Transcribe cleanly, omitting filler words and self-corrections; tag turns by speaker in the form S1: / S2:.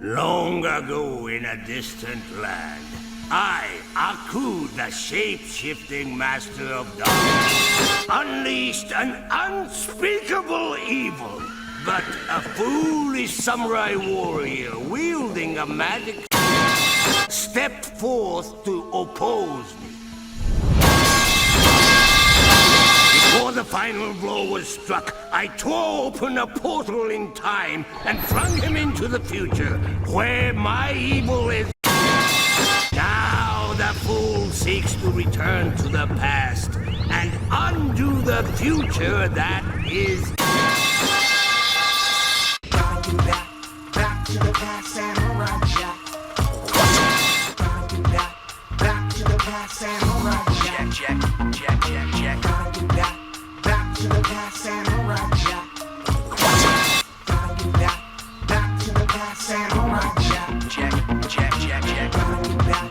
S1: Long ago in a distant land, I, Aku, the shape-shifting master of darkness, unleashed an unspeakable evil. But a foolish samurai warrior wielding a magic stepped forth to oppose me. Before the final blow was struck, I tore open a portal in time and flung him into the future, where my evil is. Now the fool seeks to return to the past and undo the future that is.
S2: Back to the past, Samurai Jack. Back to the past, Samurai Jack.
S3: Jack.
S2: Gotta get back to the past, Samurai Jack. Gotta get back to the past, Samurai Jack.
S3: Jack.
S2: Gotta get